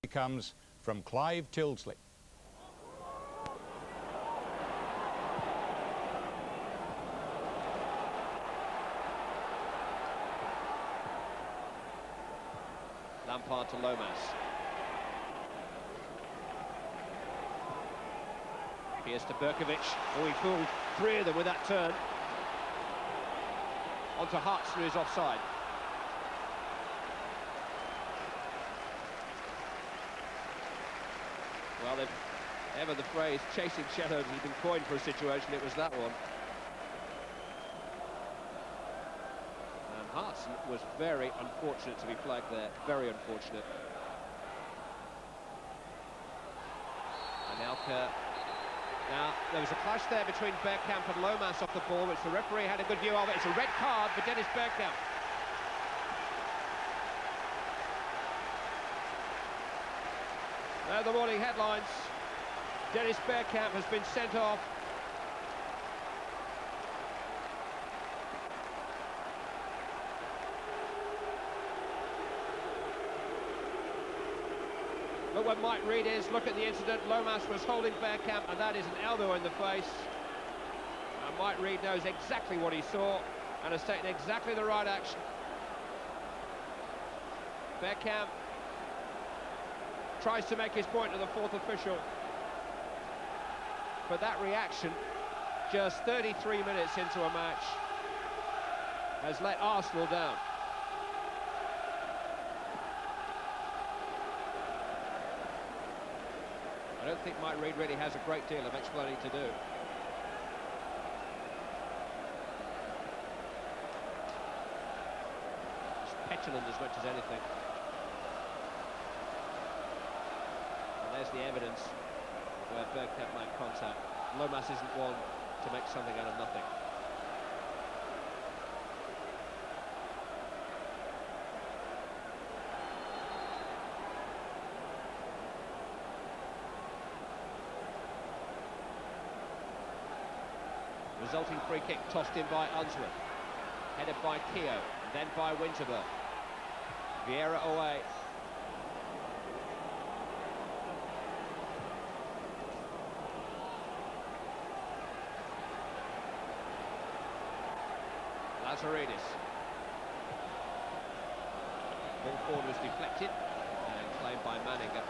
comes from Clive Tilsley. Lampard to Lomas. Here's to Berkovic. Oh, he fooled three of them with that turn. On to Hartson, who's offside. Well, if ever the phrase chasing shadows has been coined for a situation, it was that one. And Hartson was very unfortunate to be flagged there. Very unfortunate. Anelka. Now, there was a clash there between Bergkamp and Lomas off the ball, which the referee had a good view of it. It's a red card for Dennis Bergkamp. Now the morning headlines. Dennis Bergkamp has been sent off. But what might read is, look at the incident, Lomas was holding Bergkamp, and that is an elbow in the face. And Mike Reid knows exactly what he saw, and has taken exactly the right action. Bergkamp tries to make his point to the fourth official. But that reaction, just 33 minutes into a match, has let Arsenal down. I don't think Mike Reid really has a great deal of explaining to do. It's petulant as much as anything. And there's the evidence of where Bergkamp made contact. Lomas isn't one to make something out of nothing. Resulting free kick tossed in by Unsworth. Headed by Keogh, then by Winterberg. Vieira away. Lazaridis. Ball forward was deflected and claimed by Manninger.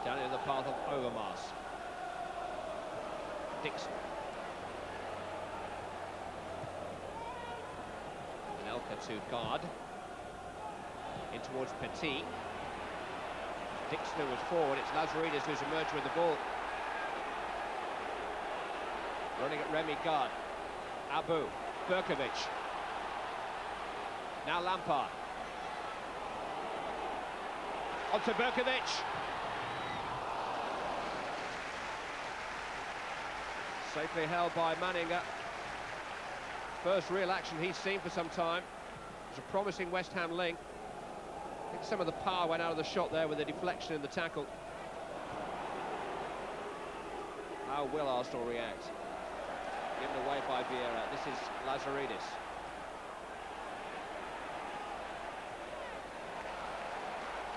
Down in the path of Overmars. Dixon. Anelka to guard. In towards Petit. Dixon was forward. It's Lazaridis who's emerged with the ball. Running at Remy Gard. Abu. Berkovic. Now Lampard. On to Berkovic. Safely held by Manninger. First real action he's seen for some time. It was a promising West Ham link. I think some of the power went out of the shot there with the deflection in the tackle. How will Arsenal react? Given away by Vieira. This is Lazaridis.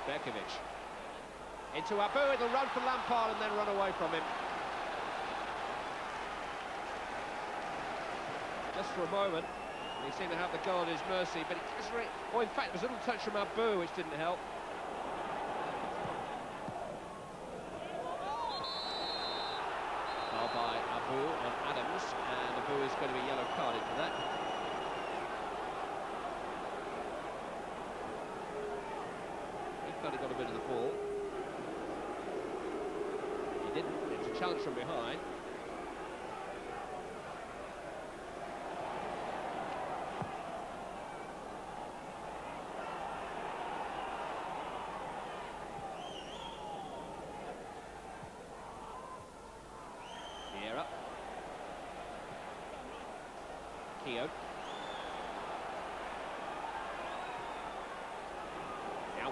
Berkovic. Into Abu, it'll run for Lampard and then run away from him. Just for a moment, he seemed to have the goal at his mercy, but it just in fact, there was a little touch from Abu which didn't help. Foul by Abu on Adams, and Abu is going to be yellow carded for that. He thought he got a bit of the ball. He didn't. It's a challenge from behind. Keogh.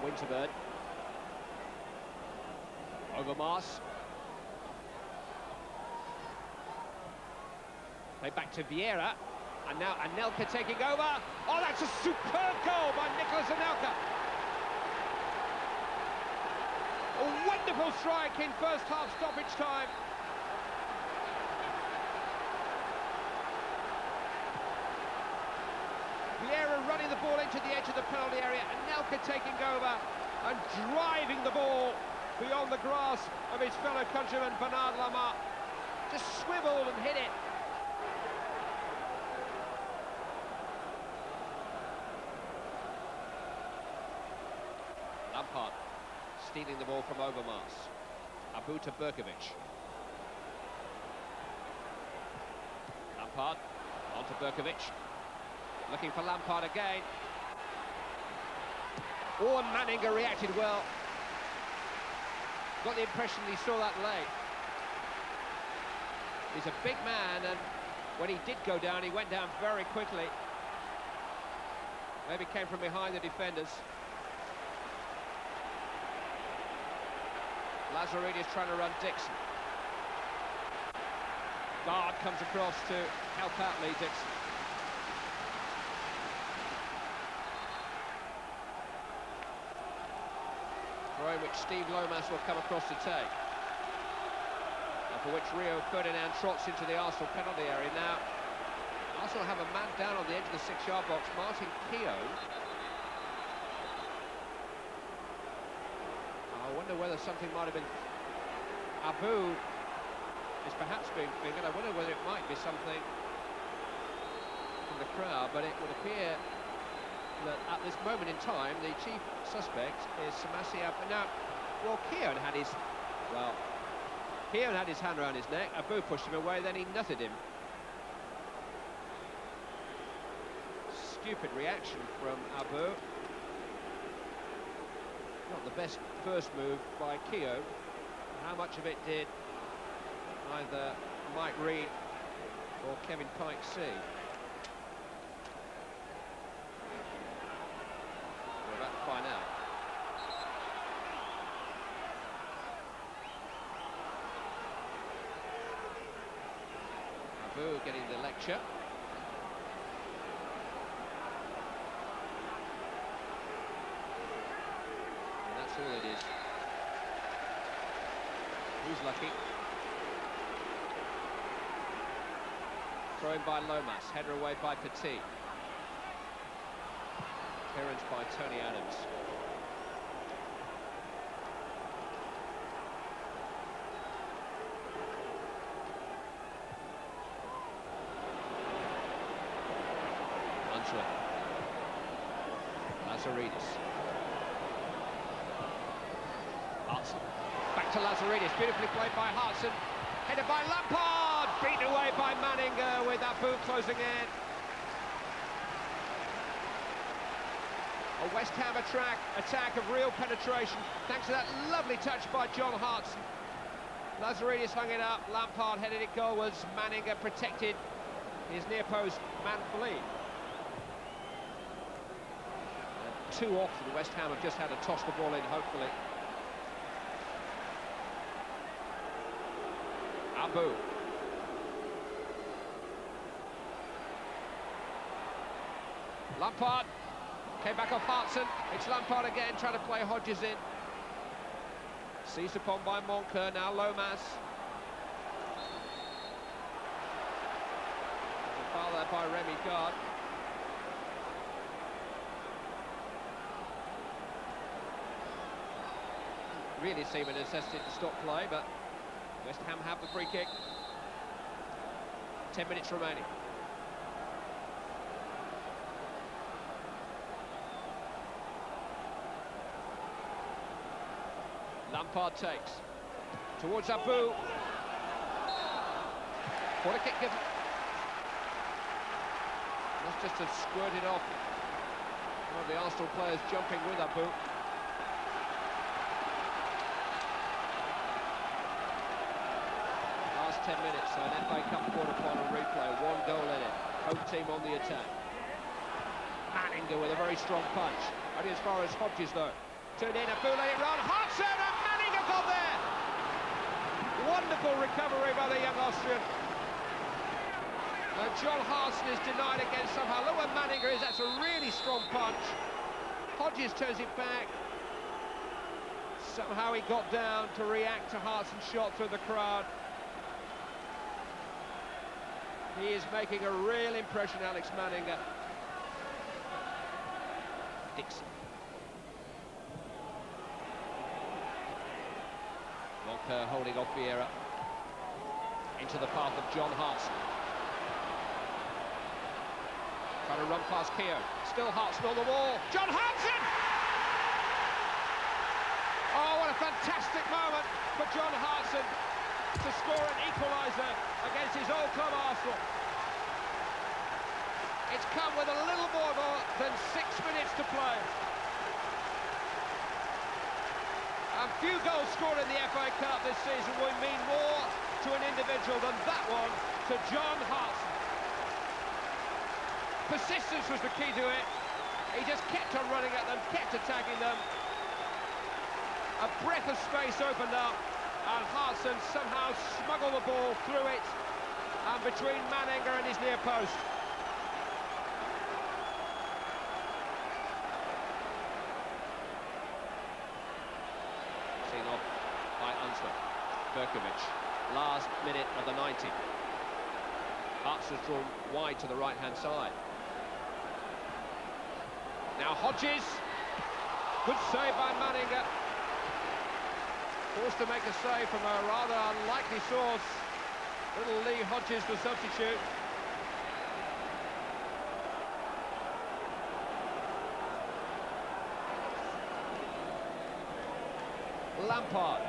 Winterburn. Overmars. Play back to Vieira. And now Anelka taking over. Oh, that's a superb goal by Nicholas Anelka. A wonderful strike in first half stoppage time. Vieira running the ball into the edge of the penalty area. Anelka taking over and driving the ball beyond the grasp of his fellow countryman Bernard Lamar. Just swiveled and hit it. Lampard stealing the ball from Overmars. Abu to Berkovic. Lampard on to Berkovic. Looking for Lampard again. Oh, and Manninger reacted well. Got the impression he saw that late. He's a big man, and when he did go down, he went down very quickly. Maybe came from behind the defenders. Lazaridis trying to run Dixon. Guard comes across to help out Lee Dixon. Throw which Steve Lomas will come across to take. And for which Rio Ferdinand trots into the Arsenal penalty area. Now, Arsenal have a man down on the edge of the 6-yard box, Martin Keown. I wonder whether something might have been... Abu is perhaps being fingered. I wonder whether it might be something from the crowd, but it would appear that at this moment in time, the chief suspect is Samasi Abu. Now, well, Keown had his hand around his neck. Abu pushed him away, then he nutted him. Stupid reaction from Abu. Not the best first move by Keown. How much of it did either Mike Reed or Kevin Pike see? We're about to find out. Abu getting the lecture. And that's all it is. Who's lucky? Thrown by Lomas, header away by Petit. Clearance by Tony Adams. Unsworth. Lazaridis. Hartson. Back to Lazaridis, beautifully played by Hartson. Headed by Lampard, beaten away by Manninger with Abu closing in. A West Ham attack of real penetration, thanks to that lovely touch by John Hartson. Lazaridis hung it up, Lampard headed it goalwards, Manninger protected his near post man flee. Too often West Ham have just had to toss the ball in, hopefully. Abu. Lampard came back off Hartson. It's Lampard again, trying to play Hodges in. Seized upon by Monker, now Lomas. And foul there by Remy Gard. Really seem a necessity to stop play, but West Ham have the free kick. 10 minutes remaining. Lampard takes. Towards Abu. Corner kick given. That's just to squirt it off. One of the Arsenal players jumping with Abu. Last 10 minutes, so an FA Cup quarter-final replay, 1 goal in it. Home team on the attack. Manninger with a very strong punch. Only as far as Hodges, though. Turned in a full let it run. Hartson and Manninger got there. Wonderful recovery by the young Austrian. And John Hartson is denied again somehow. Look where Manninger is. That's a really strong punch. Hodges turns it back. Somehow he got down to react to Hartson's shot through the crowd. He is making a real impression, Alex Manninger. Dixon. Wonka holding off Vieira. Into the path of John Hartson. Trying to run past Keogh. Still Hartson on the wall. John Hartson! Oh, what a fantastic moment for John Hartson to score an equaliser against his old club Arsenal. It's come with a little more than 6 minutes to play. And few goals scored in the FA Cup this season will mean more to an individual than that one to John Hartson. Persistence was the key to it. He just kept on running at them, kept attacking them. A breath of space opened up, and Hartson somehow smuggled the ball through it and between Manninger and his near post. Seen off by Unsworth. Berkovic, last minute of the 90. Hartson's drawn wide to the right-hand side. Now Hodges, good save by Manninger. Forced to make a save from a rather unlikely source. Little Lee Hodges, the substitute. Lampard.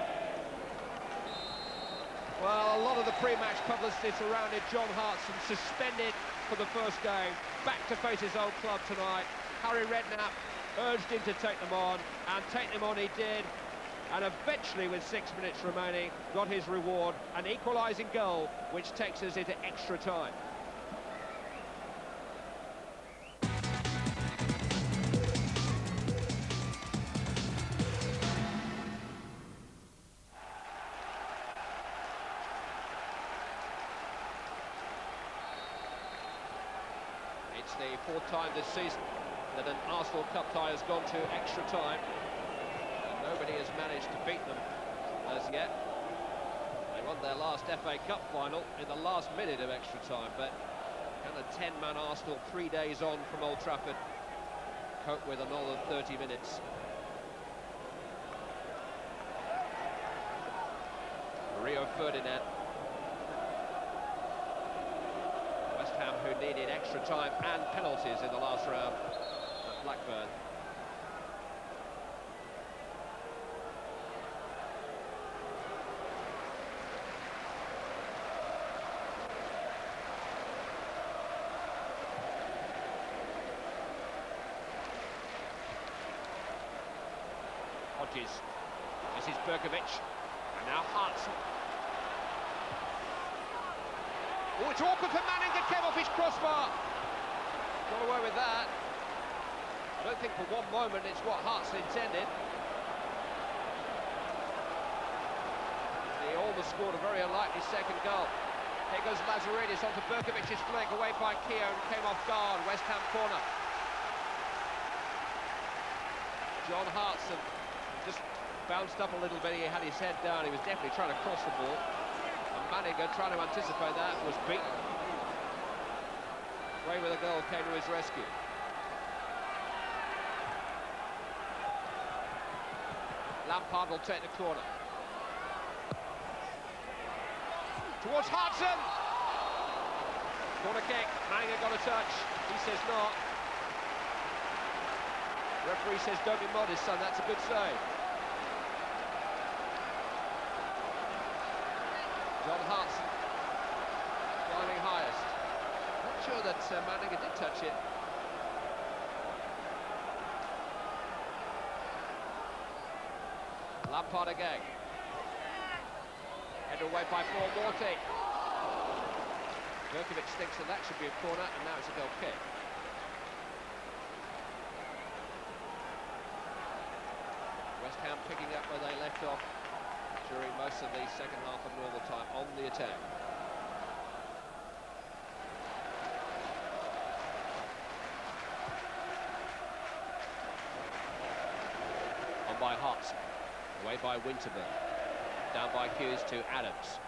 Well, a lot of the pre-match publicity surrounded John Hartson, suspended for the first game, back to face his old club tonight. Harry Redknapp urged him to take them on, and take them on he did. And eventually, with 6 minutes remaining, got his reward, an equalising goal, which takes us into extra time. It's the fourth time this season that an Arsenal Cup tie has gone to extra time. Nobody has managed to beat them as yet. They won their last FA Cup final in the last minute of extra time, but can a 10-man Arsenal 3 days on from Old Trafford cope with another 30 minutes? Rio Ferdinand. West Ham, who needed extra time and penalties in the last round at Blackburn. Hodges. This is Berkovic. And now Hartson. Oh, it's awkward for Manninger, came off his crossbar. Got away with that. I don't think for one moment it's what Hartson intended. He almost scored a very unlikely second goal. Here goes Lazaridis onto Berkovic's flank, away by Keogh, and came off guard. West Ham corner. John Hartson just bounced up a little bit. He had his head down. He was definitely trying to cross the ball. And Manninger, trying to anticipate that, was beaten. Away with a goal, came to his rescue. Lampard will take the corner. Towards Hartson! Corner kick, Manninger got a touch. He says not. Referee says don't be modest, son, that's a good save. John Hartson, climbing highest. Not sure that Manninger did touch it. Lampard again. Headed away by Paul Morty. Berkovic thinks that that should be a corner, and now it's a goal kick. West Ham picking up where they left off during most of the second half of normal time on the attack. On by Hartson, away by Winterburn, down by Hughes to Adams.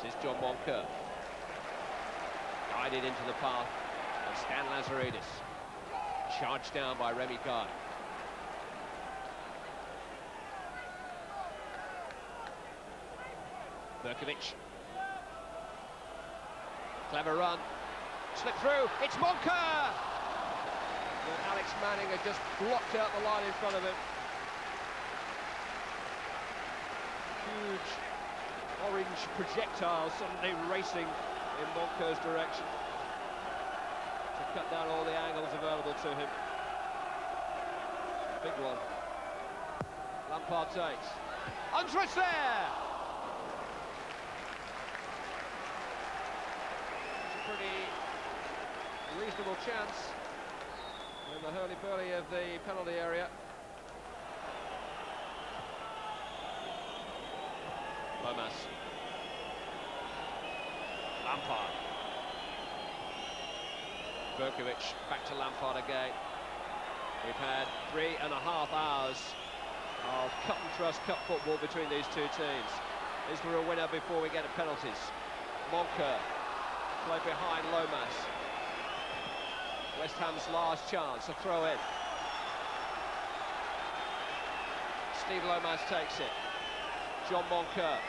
This is John Moncur, guided into the path of Stan Lazaridis, charged down by Remy Gard. Berkovic. Clever run. Slip through. It's Moncur! Well, Alex Manning had just blocked out the line in front of him. Huge orange projectile suddenly racing in Moncur's direction to cut down all the angles available to him. Big one. Lampard takes. Andres there! Pretty reasonable chance in the hurly-burly of the penalty area. Lomas. Lampard. Berkovic back to Lampard again. We've had 3.5 hours of cut and thrust cup football between these two teams. Is there a winner before we get to penalties? Moncur. Play behind Lomas. West Ham's last chance, a throw in. Steve Lomas takes it. John Moncur.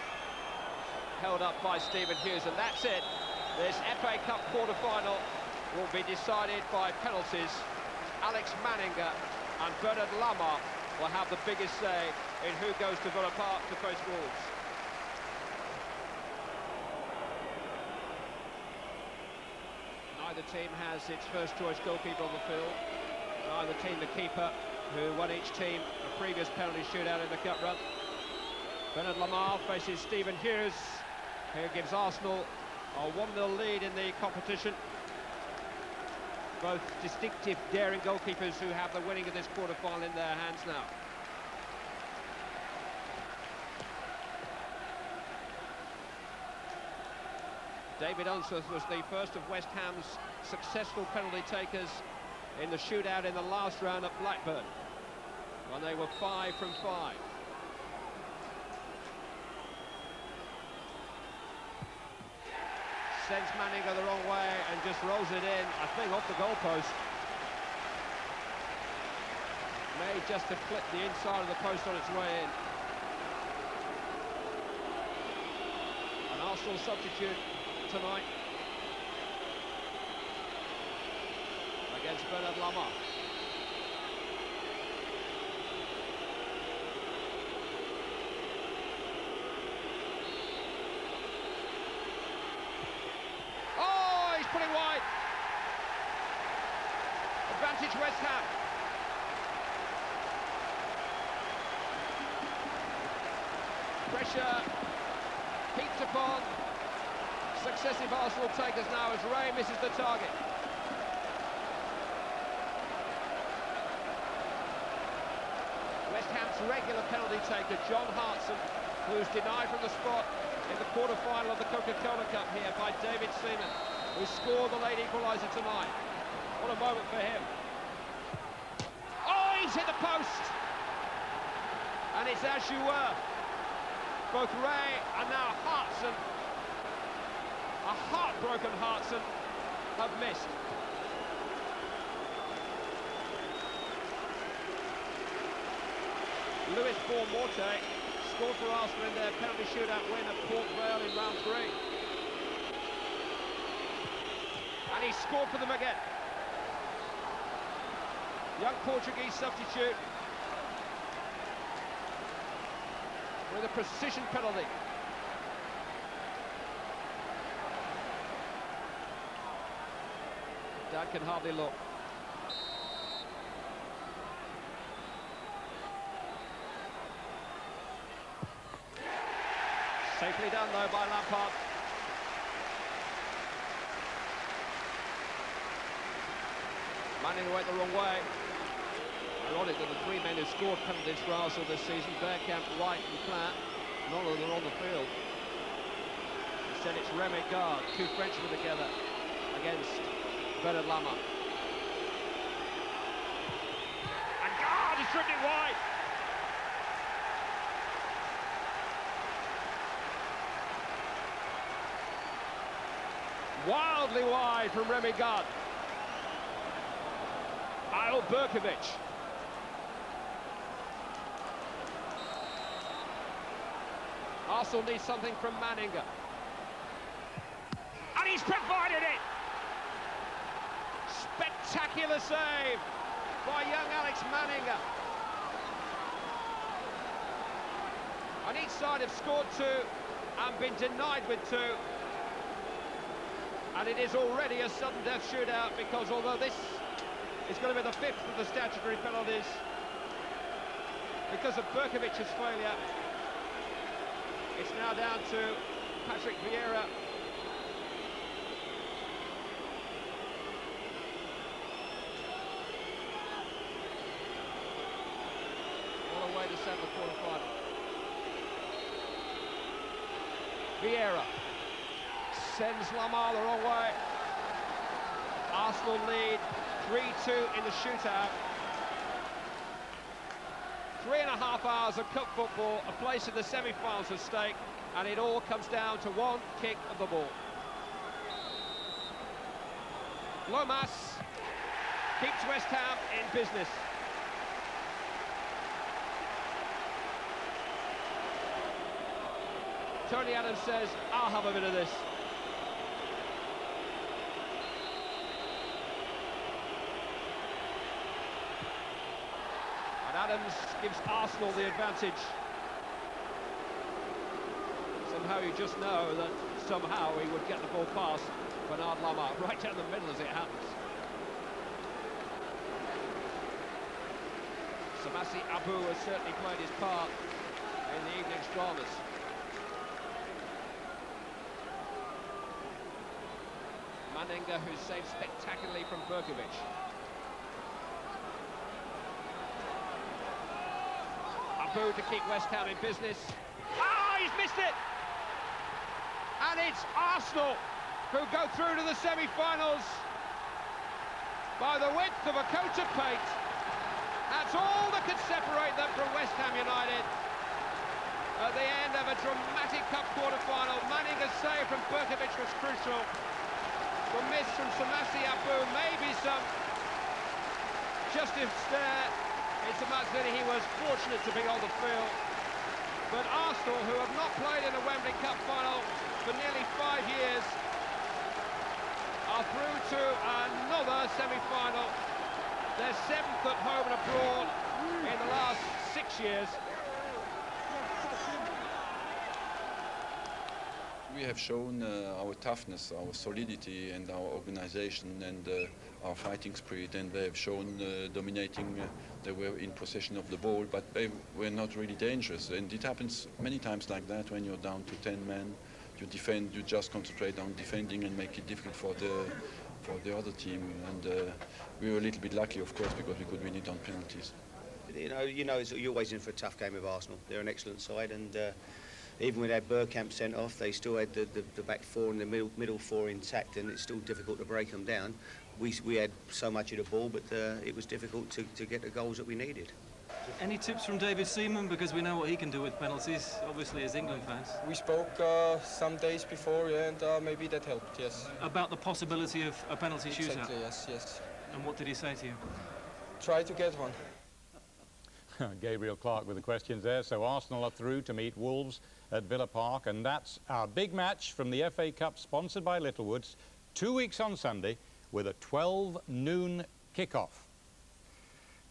Held up by Stephen Hughes, and that's it. This FA Cup quarter-final will be decided by penalties. Alex Manninger and Bernard Lamar will have the biggest say in who goes to Villa Park to face Wolves. Neither team has its first-choice goalkeeper on the field. Neither team the keeper, who won each team a previous penalty shootout in the cup run. Bernard Lamar faces Stephen Hughes, who gives Arsenal a 1-0 lead in the competition. Both distinctive, daring goalkeepers who have the winning of this quarter-final in their hands now. David Unsworth was the first of West Ham's successful penalty takers in the shootout in the last round at Blackburn, when they were 5 from 5. Sends Manninger the wrong way and just rolls it in, I think off the goalpost. May just have clipped the inside of the post on its way in. An Arsenal substitute tonight against Bernard Lamar. Oh, he's putting wide. Advantage West Ham. Pressure heaped upon successive Arsenal takers now as Ray misses the target. West Ham's regular penalty taker, John Hartson, who's denied from the spot in the quarter-final of the Coca-Cola Cup here by David Seaman, who scored the late equaliser tonight. What a moment for him. Oh, he's hit the post! And it's as you were. Both Ray and now Hartson, a heartbroken Hartson, have missed. Luis Bournemorte scored for Arsenal in their penalty shootout win at Port Vale in round 3. And he scored for them again. Young Portuguese substitute with a precision penalty. Dad can hardly look. Safely done though by Lampard. Manning went the wrong way. Ironic that the three men who scored penalties for Arsenal this season, Bergkamp, White and Platt, none of them are on the field. Instead it's Remy Gard, two Frenchmen together against Bernard Lama. And Gard is driven it wide. Wildly wide from Remy Gard. Ail Berkovic. Arsenal needs something from Manninger. And he's provided it! Spectacular save by young Alex Manninger. And each side have scored two and been denied with two. And it is already a sudden death shootout, because although this is going to be the fifth of the statutory penalties, because of Berkovic's failure, it's now down to Patrick Vieira. What a way to send the quarter-final. Vieira sends Lamar the wrong way. Arsenal lead 3-2 in the shootout. 3.5 hours of cup football, a place in the semi-finals at stake, and it all comes down to one kick of the ball. Lomas keeps West Ham in business. Tony Adams says, I'll have a bit of this. Adams gives Arsenal the advantage. Somehow you just know that somehow he would get the ball past Bernard Lama, right down the middle as it happens. Samasi Abu has certainly played his part in the evening's dramas. Manninger, who's saved spectacularly from Berkovic. Abu to keep West Ham in business. Ah, he's missed it! And it's Arsenal who go through to the semi-finals by the width of a coat of paint. That's all that could separate them from West Ham United. At the end of a dramatic cup quarter-final, Manninger's save from Berkovic was crucial. The miss from Samasi Abu, maybe some justice there. It's a match that he was fortunate to be on the field. But Arsenal, who have not played in a Wembley Cup final for nearly 5 years, are through to another semi-final. Their 7th at home and abroad in the last 6 years. We have shown our toughness, our solidity and our organization and our fighting spirit, and they have shown dominating. They were in possession of the ball, but they were not really dangerous. And it happens many times like that when you're down to 10 men. You defend, you just concentrate on defending and make it difficult for the other team. And we were a little bit lucky, of course, because we could win it on penalties. You know, you're always in for a tough game with Arsenal. They're an excellent side, and even with that Bergkamp sent off, they still had the back four and the middle four intact, and it's still difficult to break them down. We had so much of the ball, but it was difficult to get the goals that we needed. Any tips from David Seaman, because we know what he can do with penalties, obviously as England fans? We spoke some days before, yeah, and maybe that helped, yes. About the possibility of a penalty shootout? Exactly, yes. And what did he say to you? Try to get one. Gabriel Clark with the questions there. So Arsenal are through to meet Wolves at Villa Park, and that's our big match from the FA Cup, sponsored by Littlewoods, 2 weeks on Sunday with a 12 noon kickoff.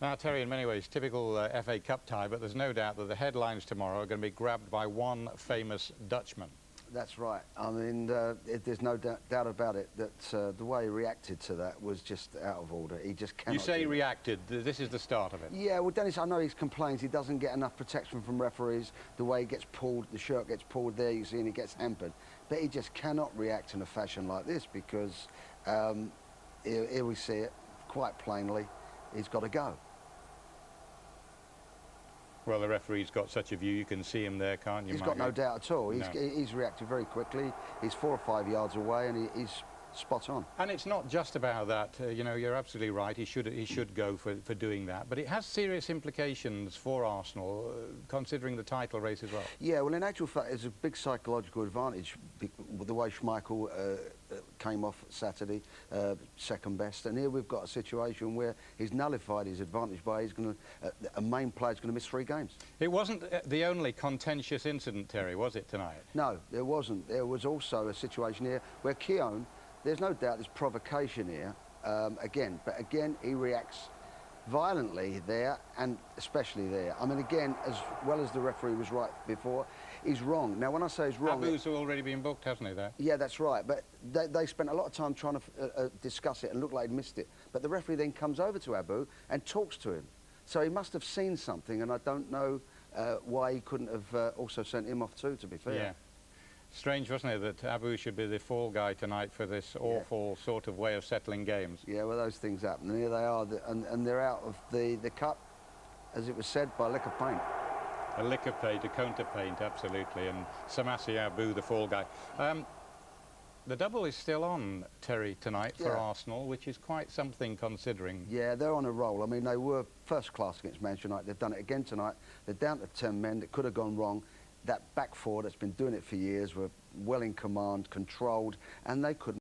Now, Terry, in many ways, typical FA Cup tie, but there's no doubt that the headlines tomorrow are going to be grabbed by one famous Dutchman. That's right. I mean, there's no doubt about it that the way he reacted to that was just out of order. He just cannot. You say reacted. This is the start of it. Yeah, well, Dennis, I know he complains he doesn't get enough protection from referees. The way he gets pulled, the shirt gets pulled there, you see, and he gets hampered. But he just cannot react in a fashion like this because here we see it quite plainly. He's got to go. Well, the referee's got such a view, you can see him there, can't you, He's got no Margaret? doubt at all. No. He's reacted very quickly. He's 4 or 5 yards away, and he's spot on. And it's not just about that. You know, you're absolutely right. He should go for doing that. But it has serious implications for Arsenal, considering the title race as well. Yeah, well, in actual fact, it's a big psychological advantage with the way Schmeichel came off Saturday, second best. And here we've got a situation where he's nullified his advantage by a main player's going to miss 3 games. It wasn't the only contentious incident, Terry, was it, tonight? No, there wasn't. There was also a situation here where Keown, there's no doubt there's provocation here, but again, he reacts violently there, and especially there. I mean, again, as well as the referee was right before, he's wrong. Now, when I say he's wrong... Abu's already been booked, hasn't he, there? Yeah, that's right, but they spent a lot of time trying to discuss it and look like he'd missed it. But the referee then comes over to Abu and talks to him. So he must have seen something, and I don't know why he couldn't have also sent him off too, to be fair. Yeah. Strange, wasn't it, that Abu should be the fall guy tonight for this awful sort of way of settling games. Yeah, well, those things happen. And here they are, and they're out of the cup, as it was said, by lick of paint. A lick of paint, a counter paint, absolutely, and Samasi Abu, the fall guy. The double is still on, Terry, tonight for Arsenal, which is quite something considering. Yeah, they're on a roll. I mean, they were first class against Manchester United. They've done it again tonight. They're down to 10 men. That could have gone wrong. That back four that's been doing it for years were well in command, controlled, and they couldn't